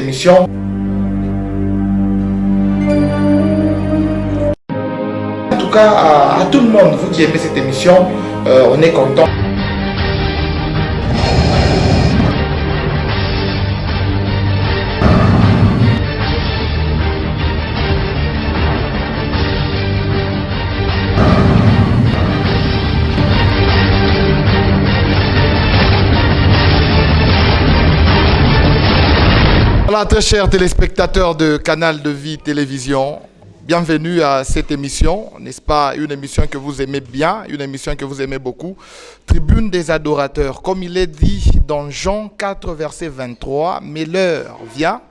émission. En tout cas, à tout le monde, vous qui aimez cette émission, on est content. Voilà, très chers téléspectateurs de Canal de Vie Télévision, bienvenue à cette émission, n'est-ce pas, une émission que vous aimez bien, une émission que vous aimez beaucoup, Tribune des adorateurs, comme il est dit dans Jean 4, verset 23, mais l'heure vient,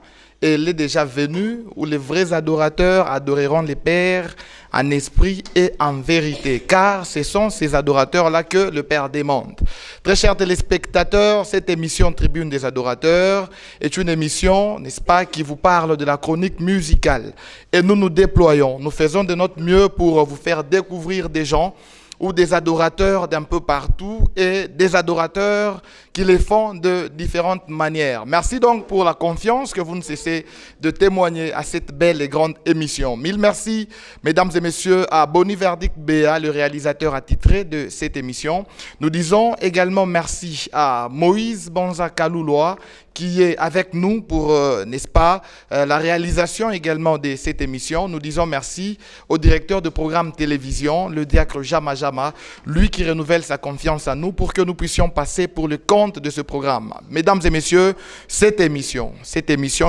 et elle est déjà venue, où les vrais adorateurs adoreront les Pères en esprit et en vérité, car ce sont ces adorateurs-là que le Père demande. Très chers téléspectateurs, cette émission Tribune des adorateurs est une émission, n'est-ce pas, qui vous parle de la chronique musicale. Et nous nous déployons, nous faisons de notre mieux pour vous faire découvrir des gens ou des adorateurs d'un peu partout et des adorateurs qui les font de différentes manières. Merci donc pour la confiance que vous ne cessez de témoigner à cette belle et grande émission. Mille merci, mesdames et messieurs, à Boni Verdict Béa, le réalisateur attitré de cette émission. Nous disons également merci à Moïse Banza-Kalouloa, qui est avec nous pour, n'est-ce pas, la réalisation également de cette émission. Nous disons merci au directeur de programme télévision, le diacre Jama Jama, lui qui renouvelle sa confiance en nous pour que nous puissions passer pour le compte de ce programme. Mesdames et messieurs, cette émission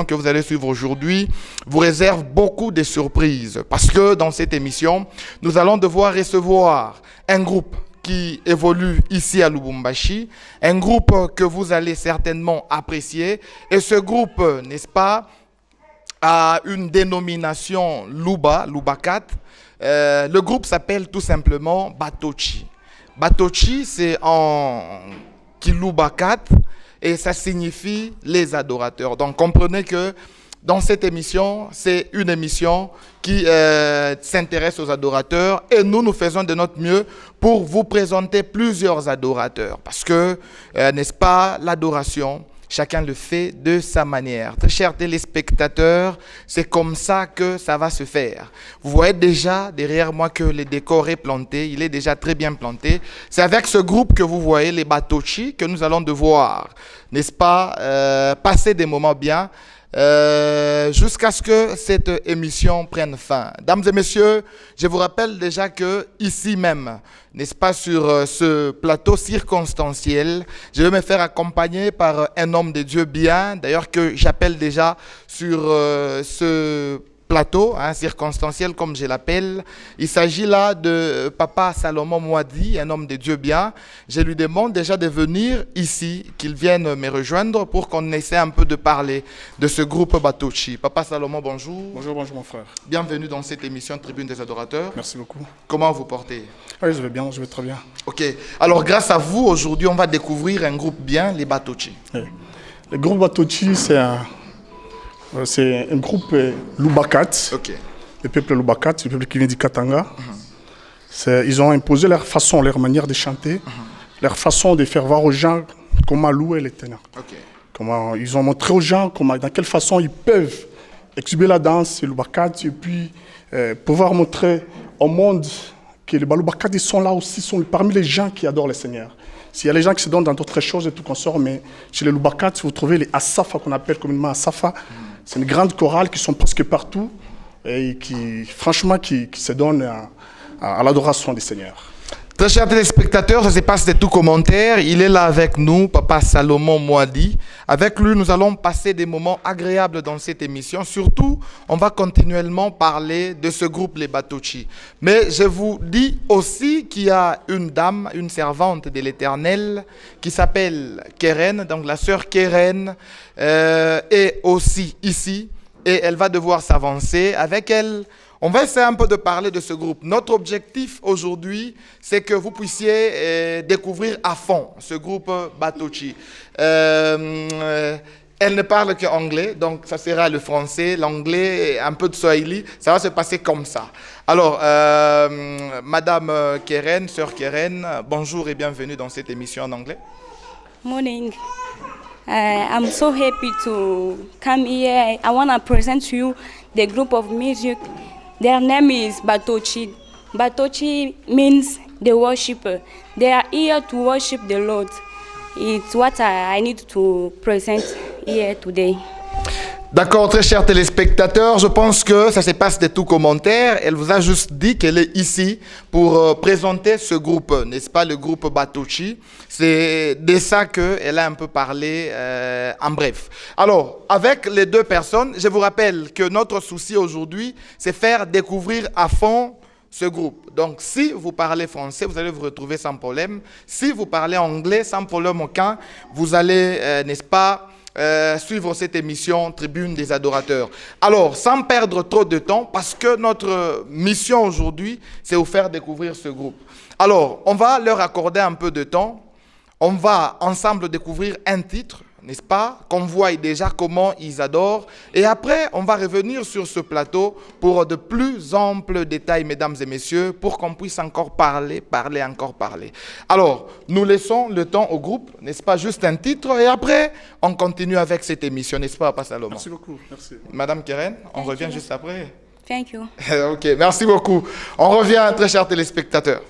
que vous allez suivre aujourd'hui vous réserve beaucoup de surprises parce que dans cette émission, nous allons devoir recevoir un groupe qui évolue ici à Lubumbashi, un groupe que vous allez certainement apprécier. Et ce groupe, n'est-ce pas, a une dénomination Luba 4. Le groupe s'appelle tout simplement Batochi. Batochi, c'est en Kiluba 4 et ça signifie les adorateurs. Donc comprenez que dans cette émission, c'est une émission qui s'intéresse aux adorateurs et nous faisons de notre mieux pour vous présenter plusieurs adorateurs parce que, n'est-ce pas, l'adoration, chacun le fait de sa manière. Très chers téléspectateurs, c'est comme ça que ça va se faire. Vous voyez déjà derrière moi que le décor est planté, il est déjà très bien planté. C'est avec ce groupe que vous voyez, les Batochi, que nous allons devoir, n'est-ce pas, passer des moments bien. Jusqu'à ce que cette émission prenne fin. Dames et messieurs, je vous rappelle déjà que ici même, n'est-ce pas, sur ce plateau circonstanciel, je vais me faire accompagner par un homme de Dieu bien, d'ailleurs que j'appelle déjà sur ce plateau, circonstanciel comme je l'appelle. Il s'agit là de Papa Salomon Mouadi, un homme de Dieu bien. Je lui demande déjà de venir ici, qu'il vienne me rejoindre pour qu'on essaie un peu de parler de ce groupe Batochi. Papa Salomon, bonjour. Bonjour mon frère. Bienvenue dans cette émission Tribune des adorateurs. Merci beaucoup. Comment vous portez? Oui, je vais bien, je vais très bien. Ok. Alors grâce à vous, aujourd'hui, on va découvrir un groupe bien, les Batochi. Oui. Le groupe Batochi, c'est un groupe Lubakat, le peuple Lubakat, le peuple qui vient du Katanga. Ils ont imposé leur façon, leur manière de chanter, leur façon de faire voir aux gens comment louer l'Éternel. Comment ils ont montré aux gens dans quelle façon ils peuvent exhiber la danse, le Lubakat, et puis pouvoir montrer au monde que les Lubakat, ils sont là aussi, sont parmi les gens qui adorent le Seigneur. S'il y a les gens qui se donnent dans d'autres choses et tout consort, mais chez les Lubakat, vous trouvez les Asafa, qu'on appelle communément Asafa. C'est une grande chorale qui sont presque partout et qui, franchement, qui se donnent à l'adoration du Seigneur. Très chers téléspectateurs, ça se passe de tout commentaire. Il est là avec nous, Papa Salomon Mouadi. Avec lui, nous allons passer des moments agréables dans cette émission. Surtout, on va continuellement parler de ce groupe, les Batochi. Mais je vous dis aussi qu'il y a une dame, une servante de l'Éternel, qui s'appelle Keren, donc la sœur Keren, est aussi ici. Et elle va devoir s'avancer. Avec elle, on va essayer un peu de parler de ce groupe. Notre objectif aujourd'hui, c'est que vous puissiez découvrir à fond ce groupe Batochi. Elle ne parle qu'anglais, donc ça sera le français, l'anglais, un peu de swahili. Ça va se passer comme ça. Alors, Madame Keren, Sœur Keren, bonjour et bienvenue dans cette émission en anglais. Morning. I'm so happy to come here. I want to present to you the group of music. Their name is Batochi. Batochi means the worshiper. They are here to worship the Lord. It's what I need to present here today. D'accord, très chers téléspectateurs, je pense que ça se passe de tout commentaire. Elle vous a juste dit qu'elle est ici pour présenter ce groupe, n'est-ce pas, le groupe Batochi. C'est de ça qu'elle a un peu parlé en bref. Alors, avec les deux personnes, je vous rappelle que notre souci aujourd'hui, c'est faire découvrir à fond ce groupe. Donc, si vous parlez français, vous allez vous retrouver sans problème. Si vous parlez anglais, sans problème aucun, vous allez, n'est-ce pas, suivre cette émission Tribune des Adorateurs. Alors, sans perdre trop de temps, parce que notre mission aujourd'hui, c'est vous faire découvrir ce groupe. Alors, on va leur accorder un peu de temps. On va ensemble découvrir un titre, n'est-ce pas, qu'on voit déjà comment ils adorent. Et après, on va revenir sur ce plateau pour de plus amples détails, mesdames et messieurs, pour qu'on puisse encore parler. Alors, nous laissons le temps au groupe, n'est-ce pas, juste un titre, et après, on continue avec cette émission, n'est-ce pas, Papa Salomon? Merci beaucoup, merci. Madame Keren, on revient juste après. Thank you. Ok, merci beaucoup. On revient, très chers téléspectateurs.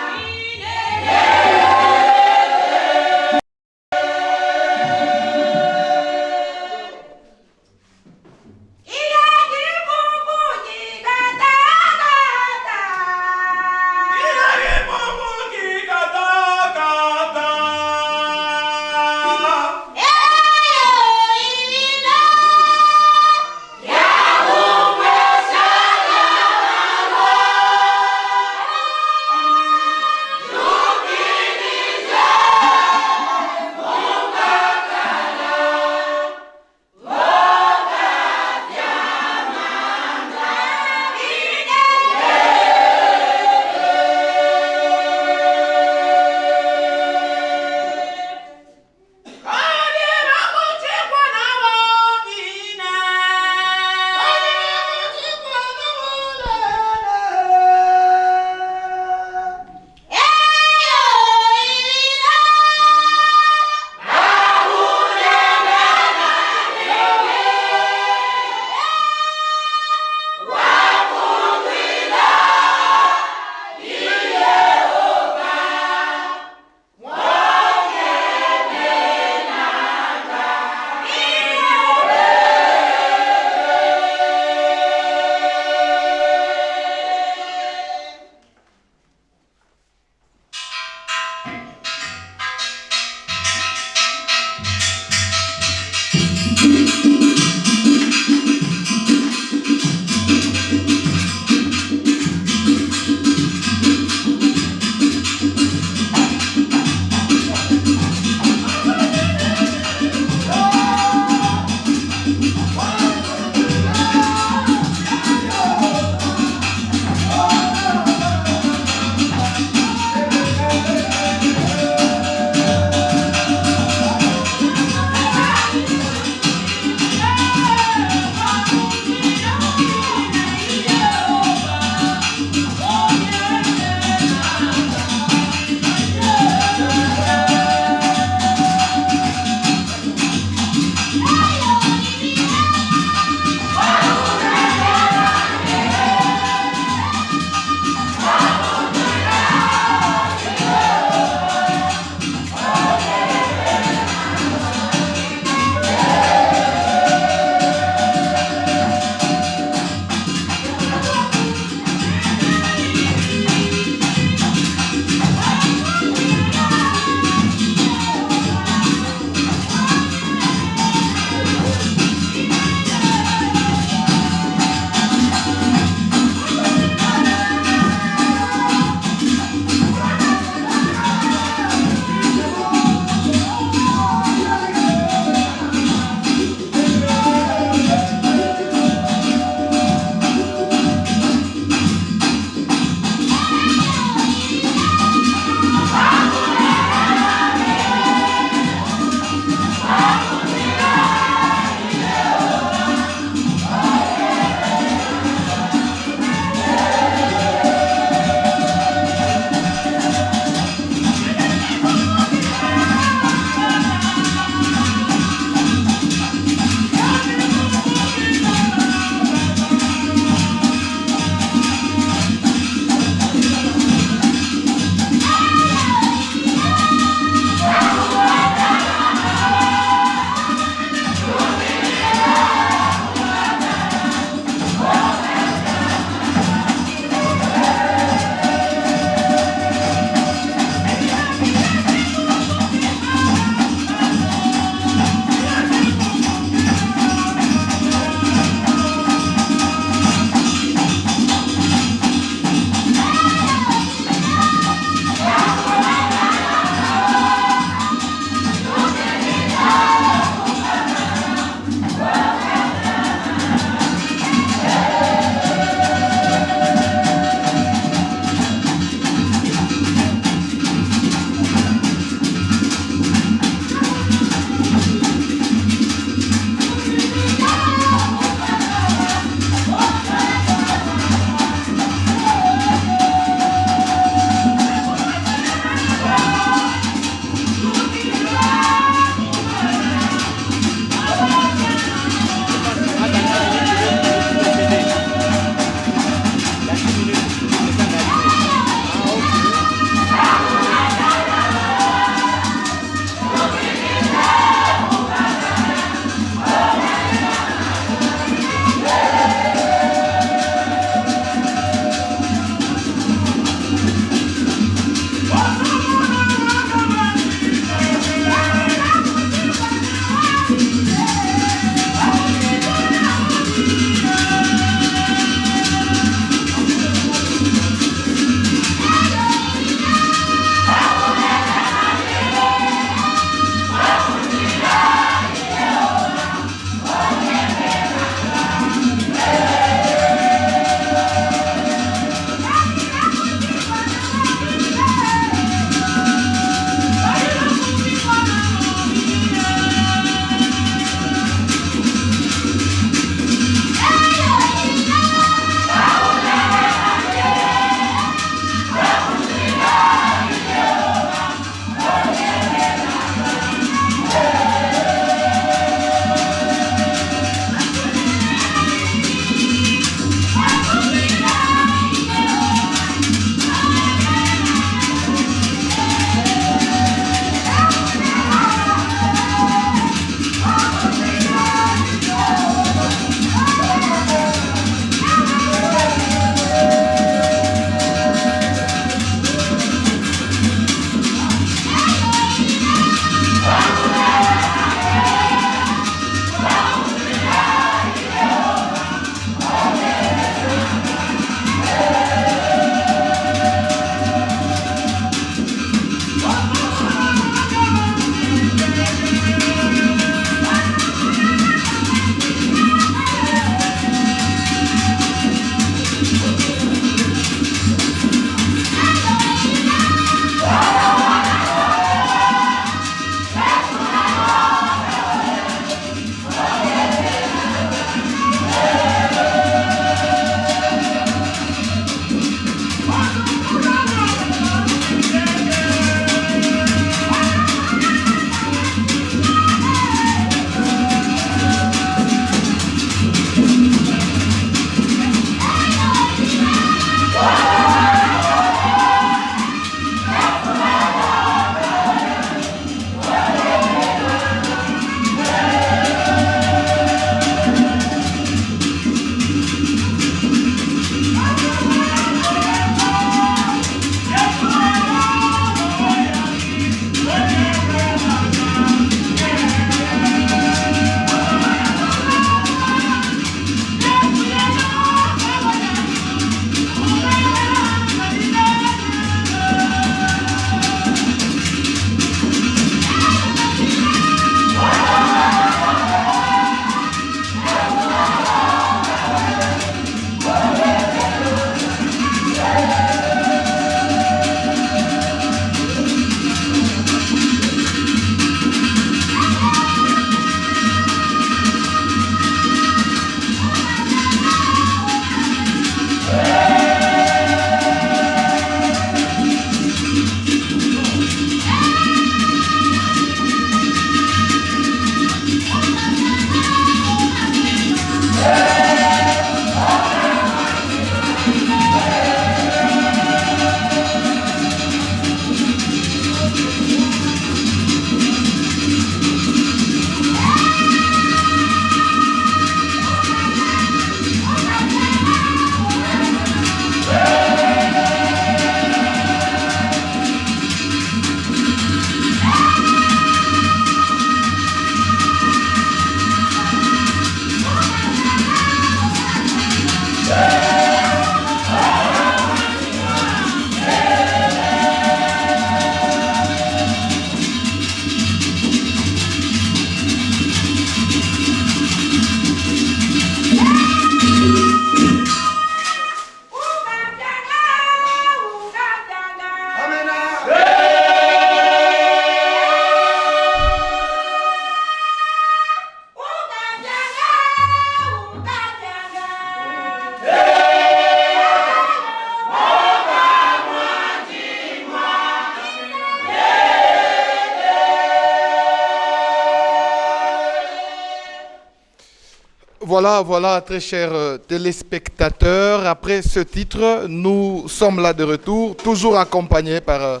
Voilà, très chers téléspectateurs. Après ce titre, nous sommes là de retour, toujours accompagnés par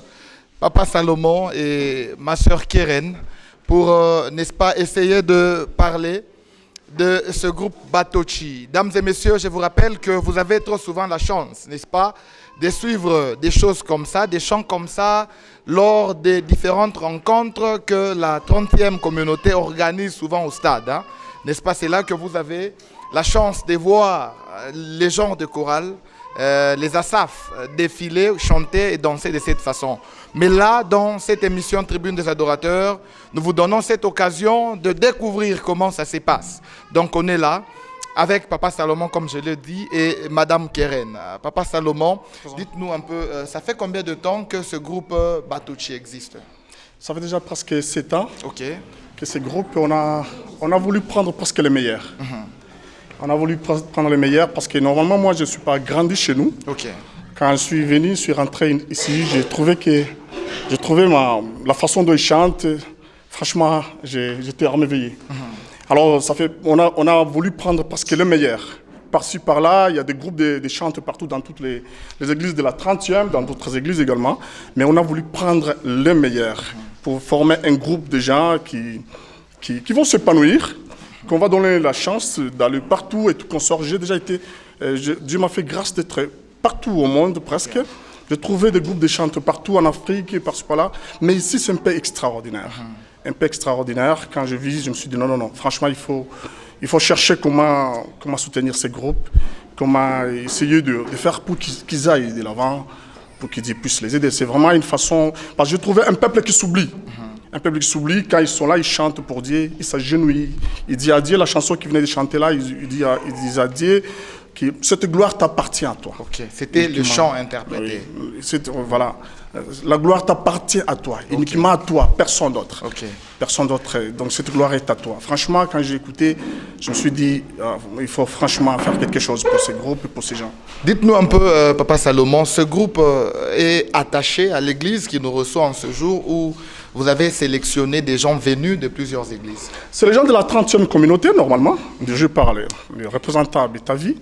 Papa Salomon et ma sœur Keren, pour, n'est-ce pas, essayer de parler de ce groupe Batochi. Dames et messieurs, je vous rappelle que vous avez trop souvent la chance, n'est-ce pas, de suivre des choses comme ça, des chants comme ça, lors des différentes rencontres que la 30e communauté organise souvent au stade. Hein. N'est-ce pas, c'est là que vous avez la chance de voir les genres de chorale, les Asaf défiler, chanter et danser de cette façon. Mais là, dans cette émission Tribune des Adorateurs, nous vous donnons cette occasion de découvrir comment ça se passe. Donc on est là avec Papa Salomon, comme je l'ai dit, et Madame Keren. Papa Salomon, dites-nous un peu, ça fait combien de temps que ce groupe Batochi existe? Ça fait déjà presque 7 ans que ce groupe, on a voulu prendre presque les meilleurs. On a voulu prendre les meilleurs parce que normalement, moi, je ne suis pas grandi chez nous. Quand je suis venu, je suis rentré ici, j'ai trouvé la façon dont ils chantent, franchement, j'étais émerveillé. Alors, on a voulu prendre presque le meilleur. Par-ci, par-là, il y a des groupes de chantes partout dans toutes les églises de la 30e, dans d'autres églises également. Mais on a voulu prendre le meilleur pour former un groupe de gens qui vont s'épanouir, qu'on va donner la chance d'aller partout et tout qu'on sort. J'ai déjà été, Dieu m'a fait grâce d'être partout au monde presque. J'ai trouvé des groupes de chantes partout en Afrique et par-ci, par-là. Mais ici, c'est un peu extraordinaire. Un peu extraordinaire. Quand je vis, je me suis dit non, franchement, il faut chercher comment soutenir ces groupes, comment essayer de faire pour qu'ils aillent de l'avant, pour qu'ils puissent les aider. C'est vraiment une façon... Parce que j'ai trouvé un peuple qui s'oublie. Un peuple qui s'oublie, quand ils sont là, ils chantent pour Dieu, ils s'agenouillent. Ils disent à Dieu, la chanson qu'ils venaient de chanter là, ils disent à Dieu que cette gloire t'appartient à toi. C'était le chant interprété. Oui, voilà. La gloire t'appartient à toi, uniquement à toi, personne d'autre. Personne d'autre. Donc cette gloire est à toi. Franchement, quand j'ai écouté, je me suis dit, il faut franchement faire quelque chose pour ces groupes et pour ces gens. Dites-nous un peu, Papa Salomon, ce groupe est attaché à l'église qui nous reçoit en ce jour où vous avez sélectionné des gens venus de plusieurs églises. C'est les gens de la 30e communauté, normalement. Je parle, les représentants de ta vie.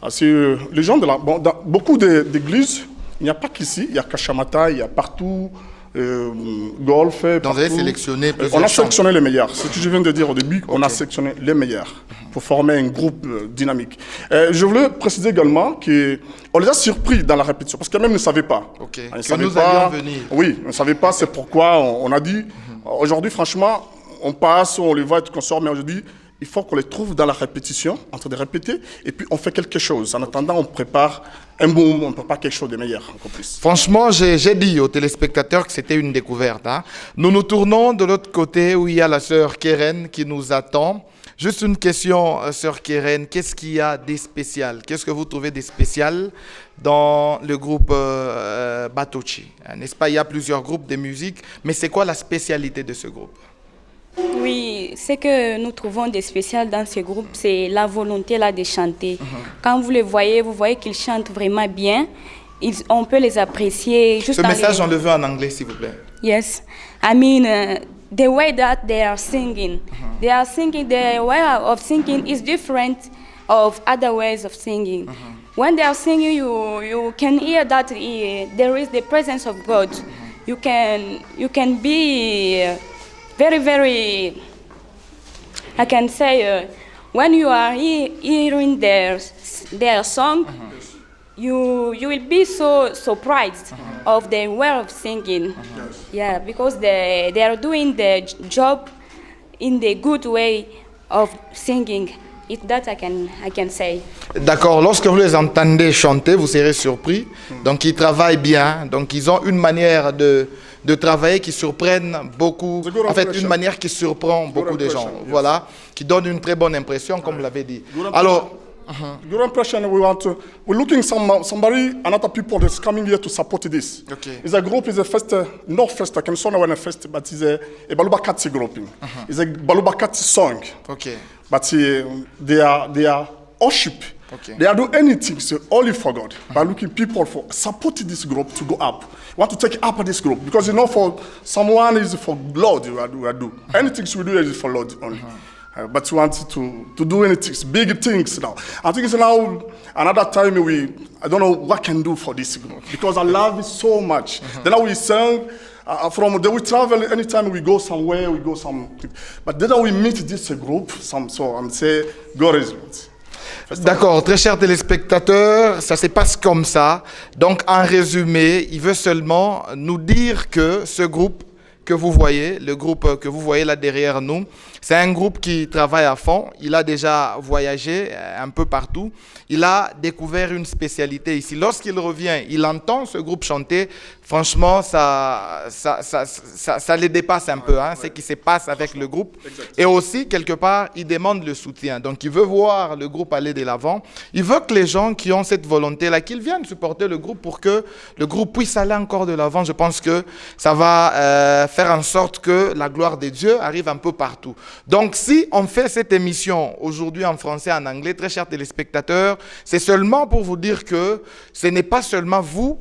C'est les gens de la... Bon, dans beaucoup d'églises, il n'y a pas qu'ici, il y a Kachamata, il y a partout, Golf. Donc vous avez sélectionné plusieurs On a sélectionné les meilleurs. Ce que je viens de dire au début, on a sélectionné les meilleurs pour former un groupe dynamique. Je voulais préciser également qu'on les a surpris dans la répétition, parce qu'eux-mêmes ne savaient pas. Que nous allions venir. Oui, on ne savait pas, c'est pourquoi on a dit, aujourd'hui franchement, on passe, on les voit, tout qu'on sort, mais aujourd'hui, il faut qu'on les trouve dans la répétition, en train de répéter, et puis on fait quelque chose. En attendant, on prépare un boom, on prépare quelque chose de meilleur, encore plus. Franchement, j'ai dit aux téléspectateurs que c'était une découverte. Hein. Nous nous tournons de l'autre côté où il y a la sœur Keren qui nous attend. Juste une question, sœur Keren, qu'est-ce qu'il y a de spécial? Qu'est-ce que vous trouvez de spécial dans le groupe Batochi? N'est-ce pas, il y a plusieurs groupes de musique, mais c'est quoi la spécialité de ce groupe? Oui, ce que nous trouvons de spécial dans ce groupe, c'est la volonté là de chanter. Quand vous voyez qu'ils chantent vraiment bien. On peut les apprécier. Juste ce message, on le veut en anglais, s'il vous plaît. Yes, I mean the way that they are singing. They are singing. The way of singing is different of other ways of singing. When they are singing, you can hear that there is the presence of God. You can be very, very, I can say, when you are hearing their song, you will be so surprised of their way of singing. Yeah, because they are doing the job in the good way of singing. It's that I can say. D'accord. Lorsque vous les entendez chanter, vous serez surpris. Donc, ils travaillent bien. Donc, ils ont une manière de travailler qui surprenne beaucoup. En fait, une manière qui surprend beaucoup de gens. Voilà. Qui donne une très bonne impression, comme vous l'avez dit. Alors, Your impression, we're looking somebody, another people that's coming here to support this. It's a group, it's a first, not first, I can say no one first, but it's a Balubakati group. It's a Balubakati song. But they are worship. They are doing anything so only for God. By looking people for supporting this group to go up. We want to take up this group because for someone is for Lord we do. Anything we do is for Lord only. but we want to do anything, big things now. I think it's now another time I don't know what I can do for this group because I love it so much. Then we sing, we travel anytime we go somewhere, but then we meet this group, so I'm saying, God is good. D'accord, très chers téléspectateurs, ça se passe comme ça. Donc, en résumé, il veut seulement nous dire que ce groupe que vous voyez, le groupe que vous voyez là derrière nous, c'est un groupe qui travaille à fond. Il a déjà voyagé un peu partout. Il a découvert une spécialité ici. Lorsqu'il revient, il entend ce groupe chanter. Franchement, ça les dépasse un peu, hein, ce qui se passe avec le groupe. Et aussi, quelque part, il demande le soutien. Donc, il veut voir le groupe aller de l'avant. Il veut que les gens qui ont cette volonté-là, qu'ils viennent supporter le groupe pour que le groupe puisse aller encore de l'avant. Je pense que ça va faire en sorte que la gloire de Dieu arrive un peu partout. Donc, si on fait cette émission aujourd'hui en français et en anglais, très chers téléspectateurs, c'est seulement pour vous dire que ce n'est pas seulement vous,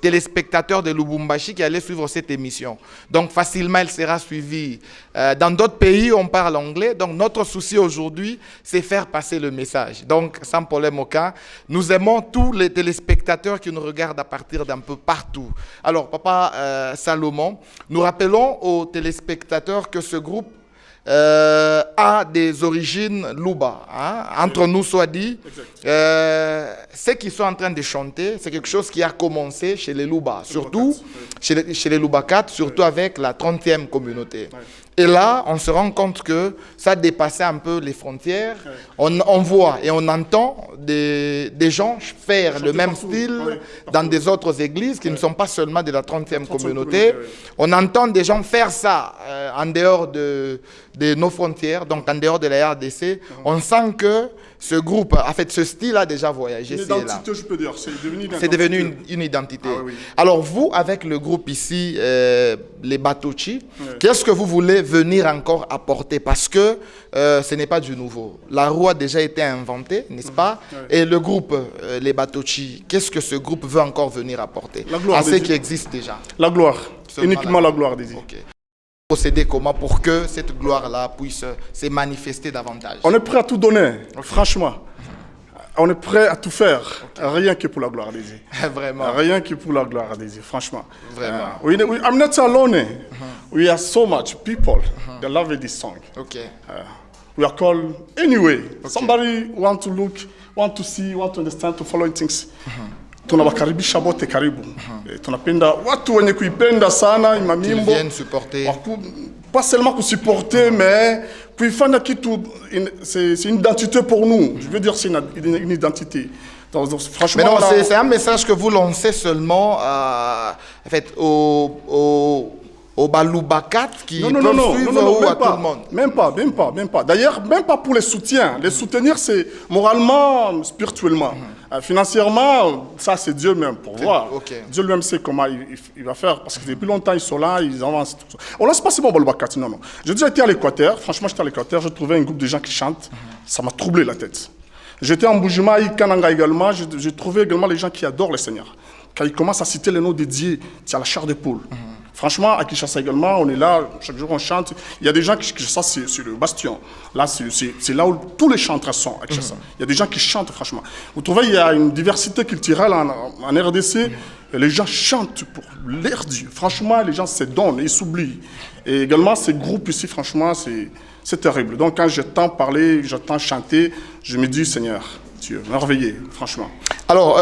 téléspectateurs de Lubumbashi, qui allez suivre cette émission. Donc, facilement, elle sera suivie. Dans d'autres pays, on parle anglais. Donc, notre souci aujourd'hui, c'est faire passer le message. Donc, sans problème aucun, nous aimons tous les téléspectateurs qui nous regardent à partir d'un peu partout. Alors, Papa Salomon, nous rappelons aux téléspectateurs que ce groupe a des origines Luba. Hein? Entre nous soit dit, ceux qui sont en train de chanter, c'est quelque chose qui a commencé chez les Luba, surtout chez les Lubakat, surtout avec la 30e communauté. Et là, on se rend compte que ça dépassait un peu les frontières. On voit et on entend des gens faire le même style dans des autres églises qui ne sont pas seulement de la 30e communauté. On entend des gens faire ça en dehors de nos frontières, donc en dehors de la RDC. On sent que ce groupe, en fait, ce style a déjà voyagé. Une identité, je peux dire. C'est devenu une identité. Ah, oui. Alors, vous, avec le groupe ici, les Batochi, qu'est-ce que vous voulez venir encore apporter? Parce que ce n'est pas du nouveau. La roue a déjà été inventée, n'est-ce pas? Et le groupe, les Batochi, qu'est-ce que ce groupe veut encore venir apporter à ceux qui existent déjà? La gloire. Uniquement la gloire des dieux. Okay. Procéder comment pour que cette gloire-là puisse se manifester davantage? On est prêt à tout donner, franchement. On est prêt à tout faire, rien que pour la gloire des dieux. Vraiment. Rien que pour la gloire des dieux, franchement. Vraiment. I'm not alone. We are so much people that love this song. Okay. We are called anyway. Somebody want to look, want to see, want to understand, to follow things. Tunawakaribisha bote karibu. Tunapenda watu wenye kuipenda sana imamimbo. Qu'ils viennent supporter. Pas seulement pour supporter, mais kuifanya kitu, c'est une identité pour nous. Je veux dire, c'est une identité. Donc, franchement, mais non, c'est un message que vous lancez seulement en fait, aux Baloubakat qui peuvent suivre ou à tout le monde? Même pas. D'ailleurs, même pas pour les soutiens. Les soutenir, c'est moralement, spirituellement. Financièrement, ça c'est Dieu même pour voir. Dieu lui-même sait comment il va faire. Parce que depuis longtemps, ils sont là, ils avancent. Tout ça. On laisse pas seulement Baloubakat, non. J'ai déjà été à l'Équateur. Franchement, j'étais à l'Équateur, j'ai trouvé un groupe de gens qui chantent. Ça m'a troublé la tête. J'étais en Bujumaï, Kananga également. J'ai trouvé également les gens qui adorent le Seigneur. Quand ils commencent à citer les noms de Dieu, c'est à la chair d'épaule. Franchement, à Kinshasa également, on est là, chaque jour on chante. Il y a des gens qui ça c'est le bastion. Là, c'est là où tous les chanteurs sont à Kinshasa. Il y a des gens qui chantent, franchement. Vous trouvez, il y a une diversité culturelle en RDC. Les gens chantent pour leur Dieu. Franchement, les gens se donnent, ils s'oublient. Et également, ces groupes ici, franchement, c'est terrible. Donc, quand j'entends parler, j'entends chanter, je me dis, Seigneur, Dieu, merveilleux, franchement. Alors,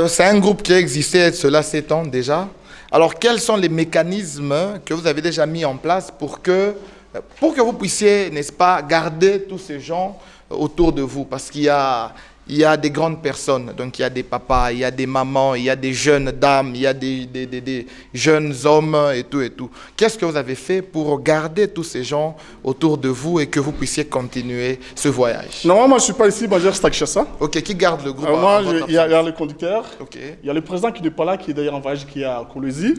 c'est un groupe qui a existé, cela 7 ans déjà. Alors, quels sont les mécanismes que vous avez déjà mis en place pour que vous puissiez, n'est-ce pas, garder tous ces gens autour de vous? Parce qu'il y a des grandes personnes, donc il y a des papas, il y a des mamans, il y a des jeunes dames, il y a des jeunes hommes et tout et tout. Qu'est-ce que vous avez fait pour garder tous ces gens autour de vous et que vous puissiez continuer ce voyage? Non, moi je ne suis pas ici, moi je reste à Kinshasa. Ok, qui garde le groupe? Moi, il y a le conducteur, il y a le président qui n'est pas là, qui est d'ailleurs en voyage, qui est à Kolwezi.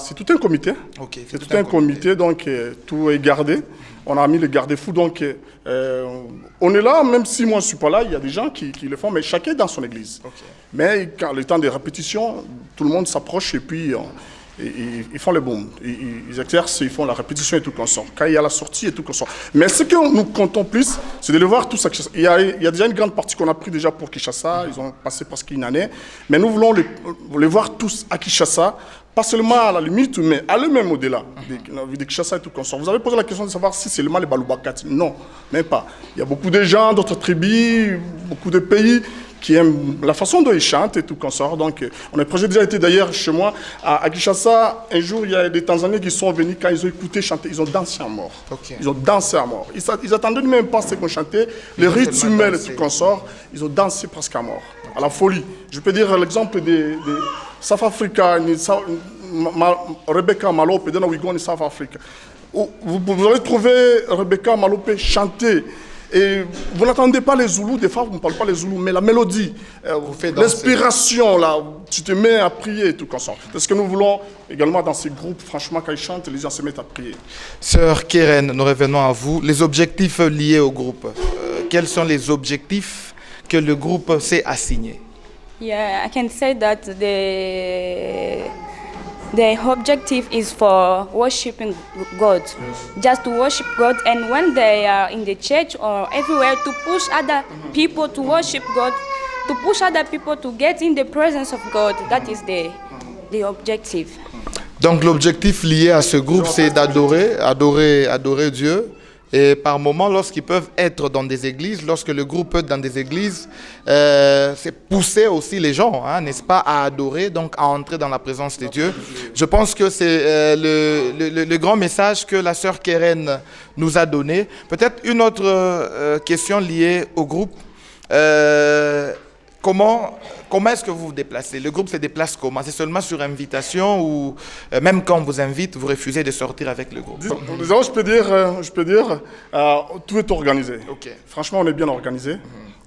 C'est tout un comité. C'est tout un comité, donc tout est gardé. On a mis le garde-fou, donc on est là, même si moi je ne suis pas là, il y a des gens qui le font, mais chacun dans son église. Mais quand le temps des répétitions, tout le monde s'approche et puis ils font le boom. Ils exercent, ils font la répétition et tout comme ça. Quand il y a la sortie et tout comme ça. Mais ce que nous comptons plus, c'est de les voir tous à Kinshasa. Il y a déjà une grande partie qu'on a pris déjà pour Kinshasa. Ils ont passé presque une année. Mais nous voulons les voir tous à Kinshasa. Pas seulement à la limite, mais aller même au-delà de Kinshasa et tout comme ça. Vous avez posé la question de savoir si c'est seulement les Balubakati. Non, même pas. Il y a beaucoup de gens, d'autres tribus, beaucoup de pays qui aiment la façon dont ils chantent et tout comme ça. Donc, on a déjà été d'ailleurs chez moi à Kinshasa. Un jour, il y a des Tanzaniens qui sont venus, quand ils ont écouté chanter, ils ont dansé à mort. Okay. Ils ont dansé à mort. Ils attendaient même pas ce qu'on chantait, les rythmes humains et tout comme ça. Ils ont dansé presque à mort, à la folie. Je peux dire l'exemple des South Africa, Rebecca Malope, dans Wigoni, South Africa. Vous allez trouver Rebecca Malope chanter. Et vous n'entendez pas les Zoulous, des fois vous ne parlez pas les Zoulous, mais la mélodie, l'inspiration, là, tu te mets à prier et tout comme ça. C'est ce que nous voulons également dans ces groupes, franchement, quand ils chantent, les gens se mettent à prier. Sœur Keren, nous revenons à vous. Les objectifs liés au groupe, quels sont les objectifs que le groupe s'est assigné? Yeah, I can say that the objective is for worshiping God, just to worship God, and when they are in the church or everywhere, to push other people to worship God, to push other people to get in the presence of God. That is the objective. Donc l'objectif lié à ce groupe, c'est adorer Dieu. Et par moments, lorsqu'ils peuvent être dans des églises, lorsque le groupe peut être dans des églises, c'est pousser aussi les gens, hein, n'est-ce pas, à adorer, donc à entrer dans la présence de Dieu. Je pense que c'est le grand message que la sœur Keren nous a donné. Peut-être une autre question liée au groupe. Comment est-ce que vous vous déplacez? Le groupe se déplace comment? C'est seulement sur invitation ou même quand on vous invite, vous refusez de sortir avec le groupe? Disons, je peux dire, tout est organisé. Okay. Franchement, on est bien organisé.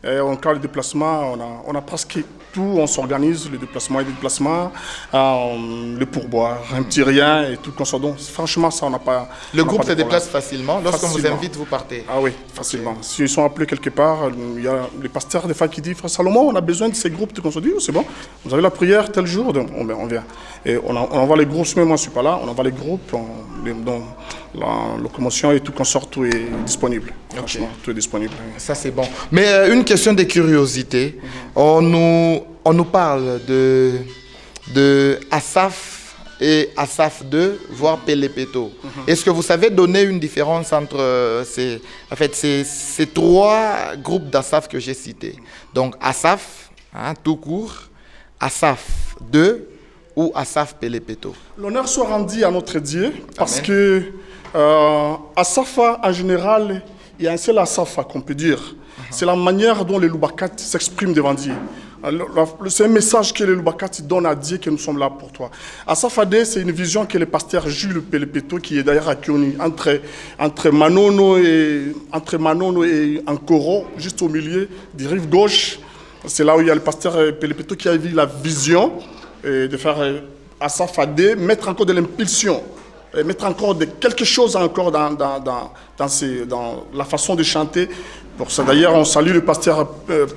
Et en cas de déplacement, on a presque tout, on s'organise, le déplacement et le déplacement, le pourboire, un petit rien et tout. Donc, franchement, ça, on n'a pas. Le groupe se déplace facilement. Lorsqu'on vous invite, vous partez? Ah oui, facilement. Okay. S'ils sont appelés quelque part, il y a les pasteurs des fois qui disent, Frère Salomon, on a besoin de ces groupes. On se dit, oh, c'est bon, vous avez la prière tel jour, on vient. Et on envoie les groupes, même moi je ne suis pas là, on envoie les groupes, dont la locomotion et tout consort, tout est disponible. Franchement, okay. Tout est disponible. Ça c'est bon. Mais une question de curiosité, on nous parle de Asaph et Asaph 2, voire Pelepeto. Est-ce que vous savez donner une différence entre ces trois groupes d'Asaph que j'ai cités? Donc Asaph, hein, tout court, Asaph 2 ou Asaph Pelepeto. L'honneur soit rendu à notre Dieu parce que Asaph en général, il y a un seul Asaph qu'on peut dire. C'est la manière dont les Lubakat s'expriment devant Dieu. C'est un message que les Lubakat donnent à Dieu que nous sommes là pour toi. Asaph Adé, c'est une vision que le pasteur Jules Pelepeto, qui est d'ailleurs à Kioni, entre Manono et Ankoro, juste au milieu, du rive gauche. C'est là où il y a le pasteur Pelepeto qui a vu la vision de faire Asaph Adé, mettre encore de l'impulsion, mettre encore quelque chose encore dans la façon de chanter. Pour ça, d'ailleurs, on salue le pasteur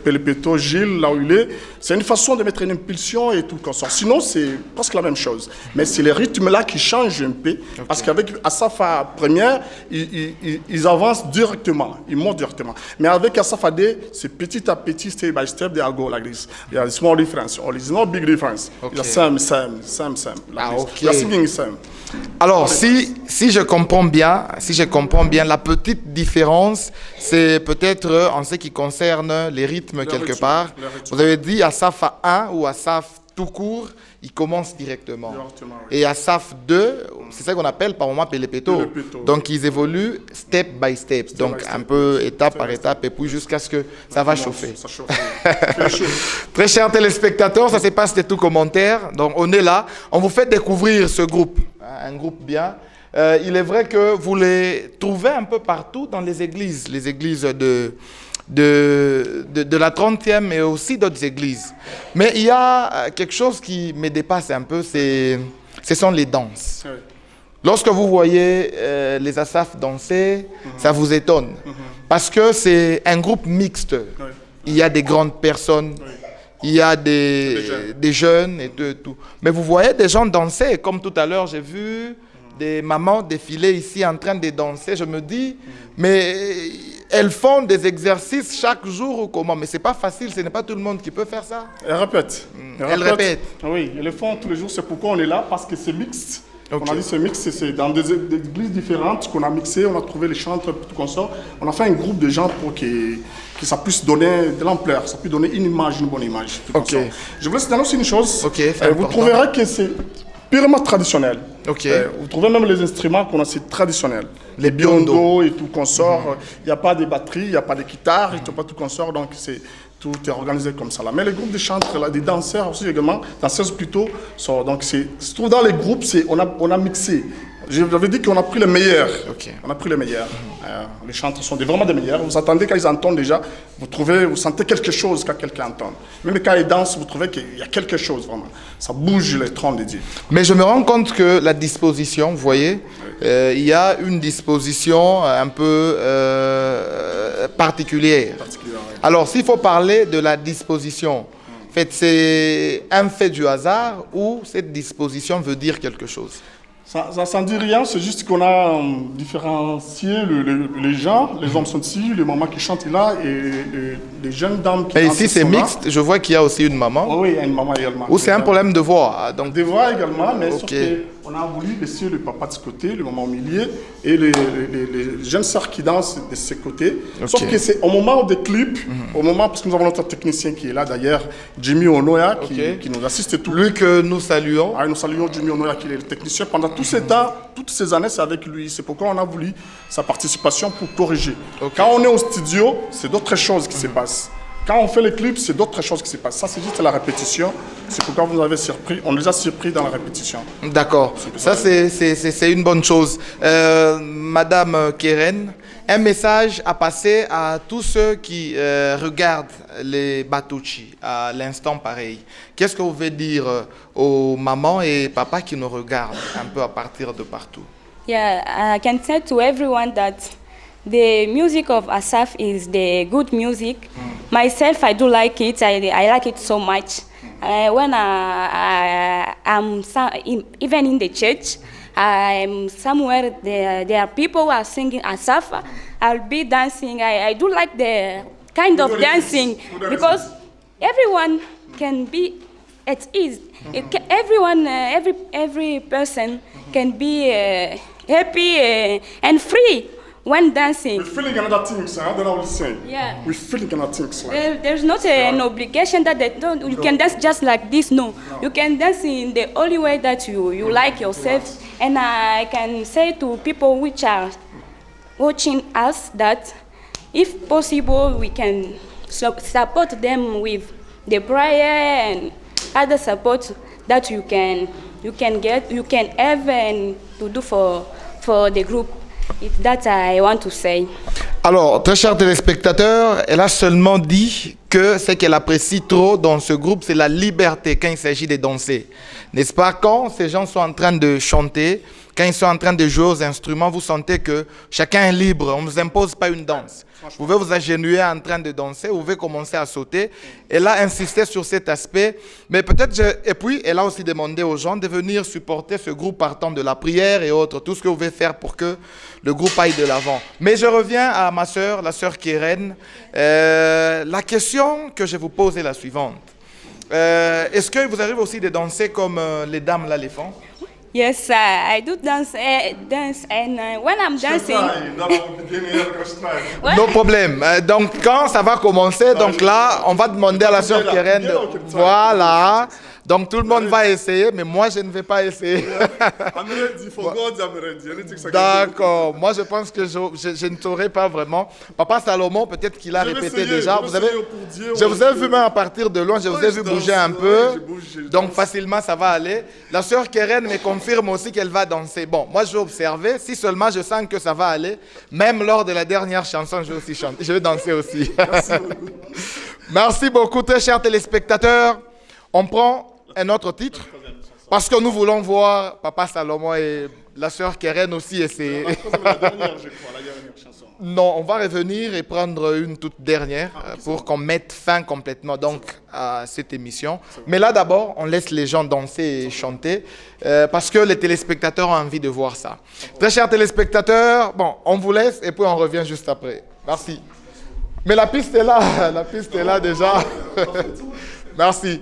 Pelepeto, Gilles, là où il est. C'est une façon de mettre une impulsion et tout comme ça. Sinon, c'est presque la même chose. Mais c'est les rythmes-là qui changent un peu. Okay. Parce qu'avec Asaph première, ils avancent directement. Ils montent directement. Mais avec Asaph Adé, c'est petit à petit, step by step, they go like this. Il y a a small difference. Or it's not big difference. Okay. Il y a same. Like okay. The singing is same. Alors, si je comprends bien, la petite différence, c'est peut-être en ce qui concerne les rythmes quelque part. Vous avez dit Asaph 1 ou Asaph tout court, il commence directement. Et Asaph 2, c'est ça qu'on appelle par moment Pelepeto. Donc ils évoluent step by step, donc un peu étape par étape, et puis jusqu'à ce que ça va chauffer. Ça chauffe. Très chers téléspectateurs, ça se passe de tout commentaire. Donc on est là, on vous fait découvrir ce groupe, un groupe bien. Il est vrai que vous les trouvez un peu partout dans les églises de la 30e et aussi d'autres églises. Mais il y a quelque chose qui me dépasse un peu, ce sont les danses. Oui. Lorsque vous voyez les Asaph danser, ça vous étonne. Parce que c'est un groupe mixte. Oui. Il y a des grandes personnes il y a des jeunes et tout. Mais vous voyez des gens danser, comme tout à l'heure, j'ai vu des mamans défiler ici en train de danser. Je me dis, mais elles font des exercices chaque jour ou comment? Mais c'est pas facile, ce n'est pas tout le monde qui peut faire ça. Elles répètent. Elles répètent. Oui, elles le font tous les jours. C'est pourquoi on est là, parce que c'est mixte. Okay. On a dit c'est mixte, c'est dans des églises différentes qu'on a mixé, on a trouvé les chantres, tout comme ça. On a fait un groupe de gens pour que ça puisse donner de l'ampleur, ça puisse donner une bonne image. Tout comme ça. Je voulais vous dire aussi une chose. Vous trouverez que c'est purement traditionnel. Vous trouvez même les instruments qu'on a, c'est traditionnel. Les biondo et tout consort. Il n'y a pas de batterie, il n'y a pas de guitare, il n'y a pas tout consort, donc tout est organisé comme ça là. Mais les groupes de chantres, là, des danseurs aussi également, danseuses plutôt, donc se trouve dans les groupes, on a mixé. J'avais dit qu'on a pris les meilleurs. On a pris les meilleurs. Les chantres sont vraiment des meilleurs. Vous attendez quand ils entendent déjà, vous sentez quelque chose quand quelqu'un entend. Même quand ils dansent, vous trouvez qu'il y a quelque chose vraiment. Ça bouge les troncs de Dieu. Mais je me rends compte que la disposition, vous voyez, il y a une disposition un peu particulière. Alors, s'il faut parler de la disposition, en fait, c'est un fait du hasard ou cette disposition veut dire quelque chose? Ça ne dit rien, c'est juste qu'on a différencié les gens, les hommes sont ici, les mamans qui chantent là et les jeunes dames qui chantent. Et ici c'est mixte, je vois qu'il y a aussi une maman. Oui, il y a une maman également. Ou c'est un problème de voix donc... De voix également, mais sauf qu'on a voulu laisser le papa de ce côté, le maman au milieu et les jeunes sœurs qui dansent de ce côté. Sauf que c'est au moment des clips, au moment, parce que nous avons notre technicien qui est là d'ailleurs, Jimmy Onoya, qui nous assiste tout. Lui que nous saluons. Nous saluons Jimmy Onoya qui est le technicien pendant tous ces temps, toutes ces années, c'est avec lui. C'est pourquoi on a voulu sa participation pour corriger. Quand on est au studio, c'est d'autres choses qui se passent. Quand on fait les clips, c'est d'autres choses qui se passent. Ça, c'est juste la répétition. C'est pourquoi vous nous avez surpris. On les a surpris dans la répétition. D'accord. Ça, c'est une bonne chose. Madame Keren, un message à passer à tous ceux qui regardent les Batochi à l'instant pareil. Qu'est-ce que vous voulez dire aux mamans et papas qui nous regardent un peu à partir de partout? Yeah, I can say to everyone that the music of Asaf is the good music. Myself, I do like it. I like it so much. When I'm even in the church, I'm somewhere there are people who are singing Asaf. I'll be dancing. I do like the kind of dancing because everyone can be at ease. Everyone, every person can be happy and free when dancing. We're feeling another things, I don't know what to say. Yeah. We're feeling another things. Like. There's not an obligation that you can dance just like this. No. You can dance in the only way that you like yourself. And I can say to people which are watching us that if possible we can support them with the prayer and other support that you can have and to do for the group. It's that I want to say. Alors, très chers téléspectateurs, elle a seulement dit que ce qu'elle apprécie trop dans ce groupe, c'est la liberté quand il s'agit de danser. N'est-ce pas? Quand ces gens sont en train de chanter, quand ils sont en train de jouer aux instruments, vous sentez que chacun est libre, on ne vous impose pas une danse. Vous pouvez vous agenouiller en train de danser, vous pouvez commencer à sauter. Elle a insisté sur cet aspect, mais et puis elle a aussi demandé aux gens de venir supporter ce groupe partant de la prière et autres, tout ce que vous pouvez faire pour que le groupe aille de l'avant. Mais je reviens à ma sœur, la sœur Keren. La question que je vous pose est la suivante. Est-ce que vous arrivez aussi de danser comme les dames là les font? Yes, I do dance, and when I'm dancing... No problème. Donc, quand ça va commencer, donc là, on va demander à la sœur Keren de... Voilà. Donc, tout le monde va essayer, mais moi, je ne vais pas essayer. D'accord. Moi, je pense que je ne saurais pas vraiment. Papa Salomon, peut-être qu'il a répété déjà. Je vous ai vu même à partir de loin, je vous ai vu bouger un peu. Donc, facilement, ça va aller. La sœur Keren me confirme aussi qu'elle va danser. Bon, moi, je vais observer. Si seulement je sens que ça va aller, même lors de la dernière chanson, je vais aussi chanter. Je vais danser aussi. Merci beaucoup, très chers téléspectateurs. On prend un autre titre, parce que nous voulons voir Papa Salomon et la sœur Keren aussi essayer. La dernière chanson. Non, on va revenir et prendre une toute dernière pour qu'on mette fin complètement donc à cette émission. Mais là d'abord, on laisse les gens danser et chanter parce que les téléspectateurs ont envie de voir ça. Très chers téléspectateurs, bon, on vous laisse et puis on revient juste après. Merci. Mais la piste est là, la piste est là déjà. Merci.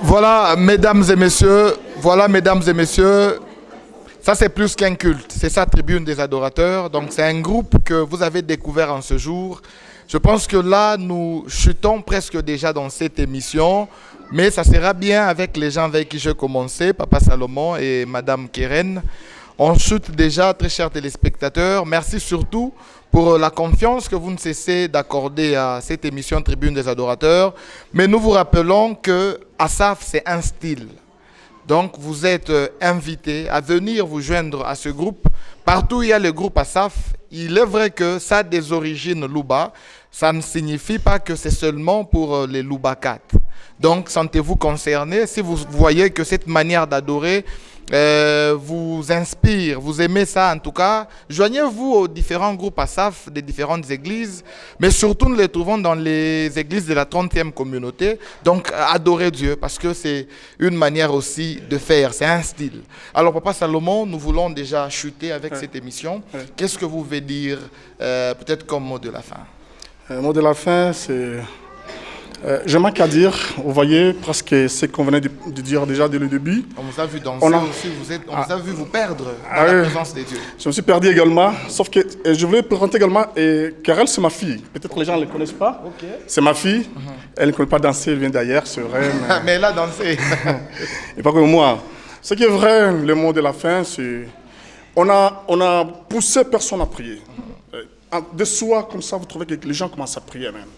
Voilà, mesdames et messieurs, ça c'est plus qu'un culte, c'est ça Tribune des adorateurs. Donc c'est un groupe que vous avez découvert en ce jour. Je pense que là, nous chutons presque déjà dans cette émission, mais ça sera bien avec les gens avec qui j'ai commencé, Papa Salomon et Madame Keren. On chute déjà, très chers téléspectateurs. Merci surtout pour la confiance que vous ne cessez d'accorder à cette émission Tribune des adorateurs. Mais nous vous rappelons que Asaf, c'est un style. Donc, vous êtes invités à venir vous joindre à ce groupe. Partout où il y a le groupe Asaf, il est vrai que ça a des origines Louba. Ça ne signifie pas que c'est seulement pour les Loubakat. Donc, sentez-vous concernés. Si vous voyez que cette manière d'adorer vous inspire, vous aimez ça en tout cas, joignez-vous aux différents groupes Asaf des différentes églises, mais surtout nous les trouvons dans les églises de la 30e communauté. Donc adorez Dieu parce que c'est une manière aussi de faire, c'est un style. Alors Papa Salomon, nous voulons déjà chuter avec cette émission. Qu'est-ce que vous voulez dire peut-être comme mot de la fin? Le mot de la fin, c'est... je manque à dire, vous voyez, presque ce qu'on venait de dire déjà dès le début. On vous a vu danser aussi, on vous a vu vous perdre dans la présence de Dieu. Je me suis perdu également, sauf que je voulais présenter également, Karel c'est ma fille, peut-être les gens ne la connaissent pas. C'est ma fille, elle ne connaît pas danser, elle vient d'ailleurs, c'est vrai. Mais elle a dansé. Et pas comme moi. Ce qui est vrai, le mot de la fin, c'est... On a poussé personne à prier. De soi, comme ça, vous trouvez que les gens commencent à prier même.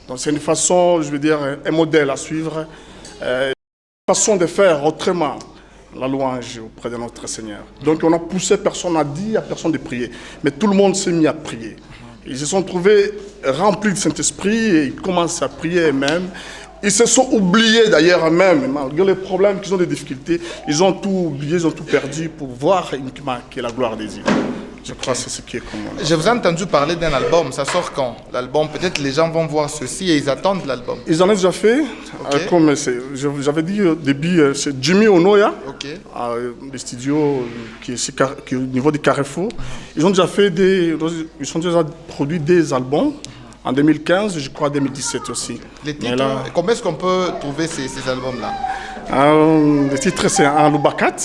Donc c'est une façon, je veux dire, un modèle à suivre, une façon de faire autrement la louange auprès de notre Seigneur. Donc on a poussé, personne n'a dit à personne de prier, mais tout le monde s'est mis à prier. Ils se sont trouvés remplis de Saint-Esprit et ils commencent à prier eux-mêmes. Ils se sont oubliés d'ailleurs même, malgré les problèmes, qu'ils ont des difficultés, ils ont tout oublié, ils ont tout perdu pour voir uniquement que la gloire des îles. Je crois que c'est ce qui est commun. Je vous ai entendu parler d'un album, ça sort quand? L'album, peut-être les gens vont voir ceci et ils attendent l'album. Ils en ont déjà fait, comme j'avais dit au début, c'est Jimmy Onoya, des studios qui est au niveau du Carrefour. Ils ont déjà produit des albums. En 2015, je crois 2017 aussi. Les titres, comment est-ce qu'on peut trouver ces albums-là? Les titres, c'est en Loubakat.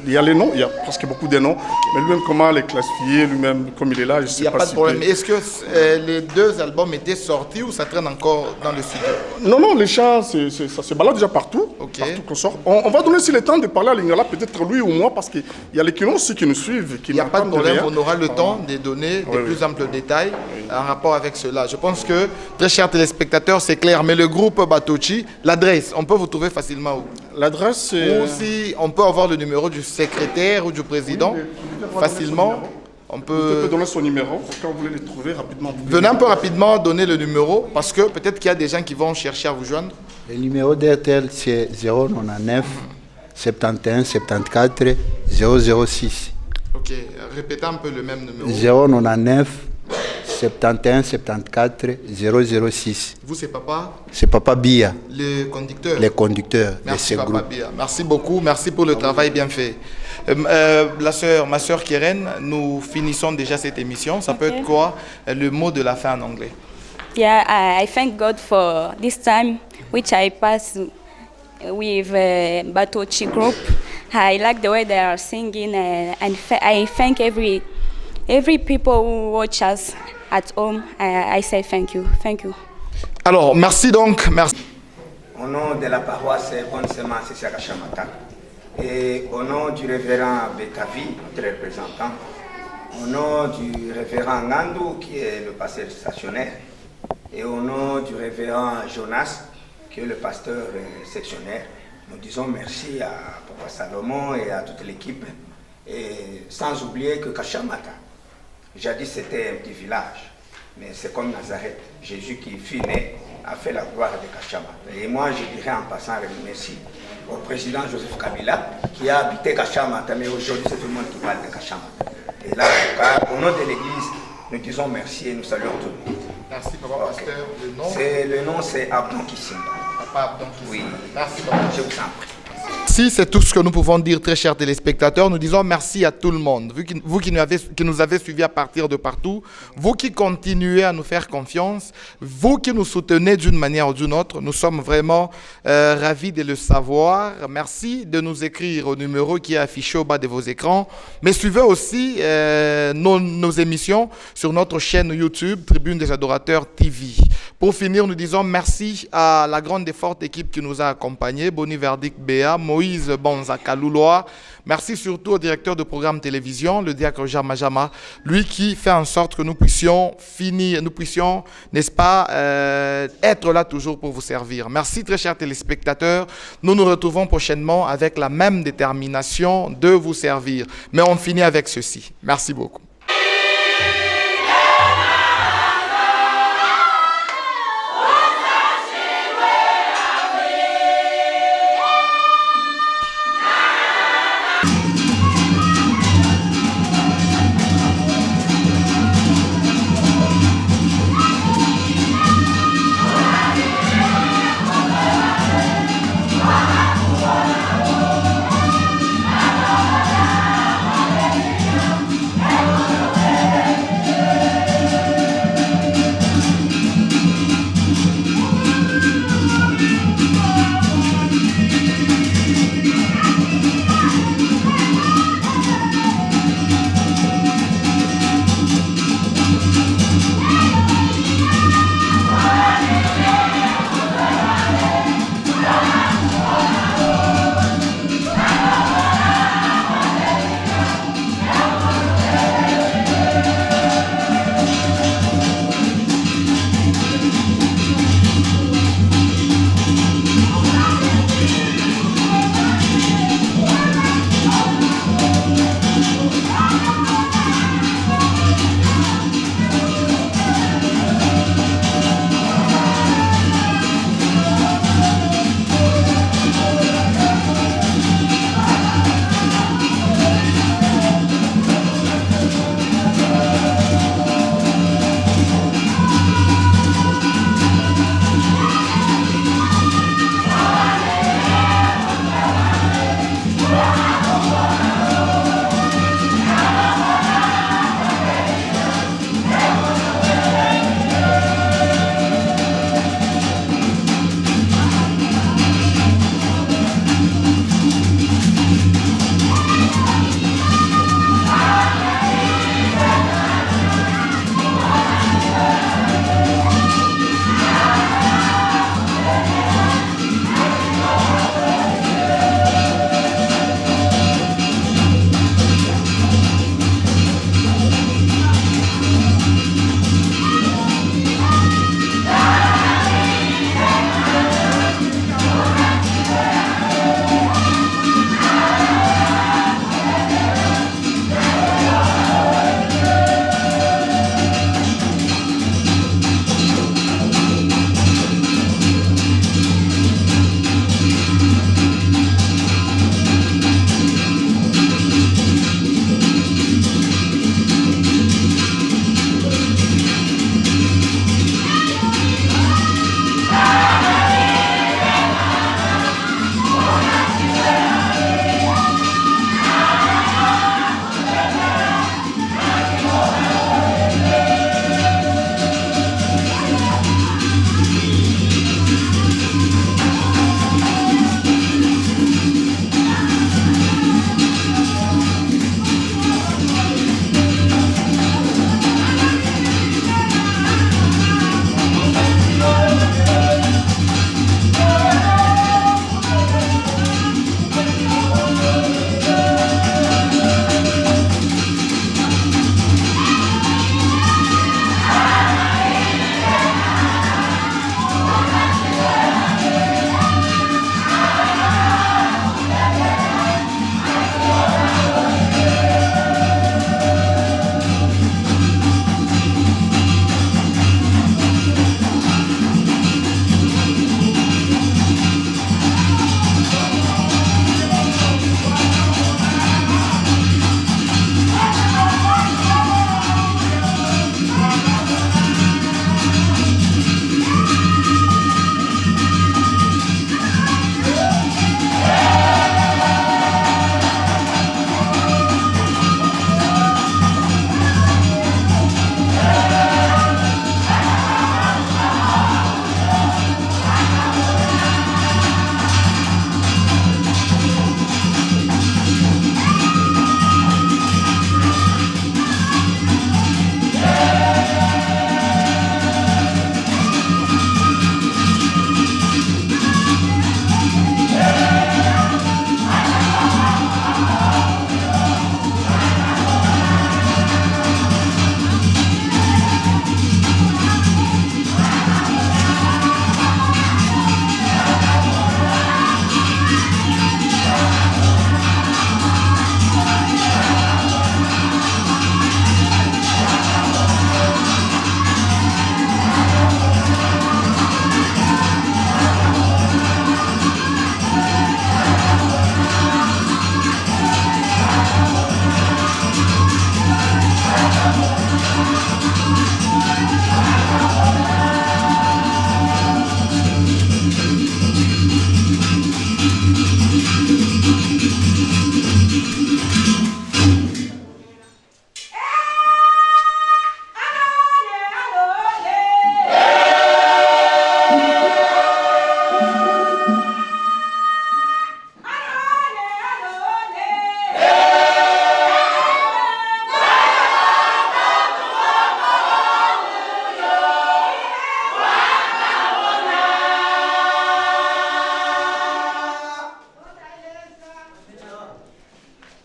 Il y a les noms, il y a presque beaucoup de noms. Mais lui-même, comment les classifier, lui-même, comme il est là, je ne sais pas. Il n'y a pas de problème. Est-ce que les deux albums étaient sortis ou ça traîne encore dans le studio? Non, les chants, ça se balade déjà partout. Partout qu'on sort. On va donner aussi le temps de parler à Lingala, peut-être lui ou moi, parce qu'il y a les clients aussi qui nous suivent. Il n'y a pas de problème, on aura le temps de donner de plus amples détails en rapport avec cela. Je pense que, très chers téléspectateurs, c'est clair. Mais le groupe Batochi, l'adresse, on peut vous trouver facilement où? L'adresse, c'est... Ou si on peut avoir le numéro du secrétaire ou du président, facilement. On peut donner son numéro, quand vous voulez le trouver rapidement. Venez un peu rapidement donner le numéro, parce que peut-être qu'il y a des gens qui vont chercher à vous joindre. Le numéro d'RTL, c'est 099 71 74 006. Ok, répétez un peu le même numéro. 099 71 74 006. Vous, c'est Papa? C'est Papa Bia. Le conducteur? Les conducteurs. Merci Papa Bia. Merci beaucoup, merci pour le travail bien fait. Ma sœur Keren, nous finissons déjà cette émission. Ça peut être quoi le mot de la fin en anglais? Yeah, I thank God for this time which I passed with Batochi group. I like the way they are singing and I thank every people who watch us at home. I say thank you. Thank you. Alors, merci donc. Merci. Au nom de la paroisse Bonne Semence ici à Kachamata et au nom du révérend Bekavi, notre représentant, au nom du révérend Ngandou qui est le pasteur stationnaire et au nom du révérend Jonas qui est le pasteur sectionnaire, nous disons merci à Papa Salomon et à toute l'équipe et sans oublier que Kachamata, jadis c'était un petit village, mais c'est comme Nazareth, Jésus qui fut né a fait la gloire de Kachamata. Et moi je dirais en passant merci au président Joseph Kabila qui a habité Kachamata, mais aujourd'hui c'est tout le monde qui parle de Kachamata. Et là, en tout cas, au nom de l'église, nous disons merci et nous saluons tout le monde. Merci Papa Pasteur. Le nom c'est Abdon Kissimba. Papa Abdon Kissimba. Oui. Merci Papa. Je vous en prie. Merci, c'est tout ce que nous pouvons dire, très chers téléspectateurs. Nous disons merci à tout le monde, vous qui nous avez suivis à partir de partout, vous qui continuez à nous faire confiance, vous qui nous soutenez d'une manière ou d'une autre. Nous sommes vraiment ravis de le savoir. Merci de nous écrire au numéro qui est affiché au bas de vos écrans. Mais suivez aussi nos émissions sur notre chaîne YouTube, Tribune des Adorateurs TV. Pour finir, nous disons merci à la grande et forte équipe qui nous a accompagnés, Bonnie Verdict Béa, Moïse Bonzaka Louloa. Merci surtout au directeur de programme télévision, le diacre Jama Jama, lui qui fait en sorte que nous puissions, n'est-ce pas, être là toujours pour vous servir. Merci très chers téléspectateurs. Nous nous retrouvons prochainement avec la même détermination de vous servir. Mais on finit avec ceci. Merci beaucoup.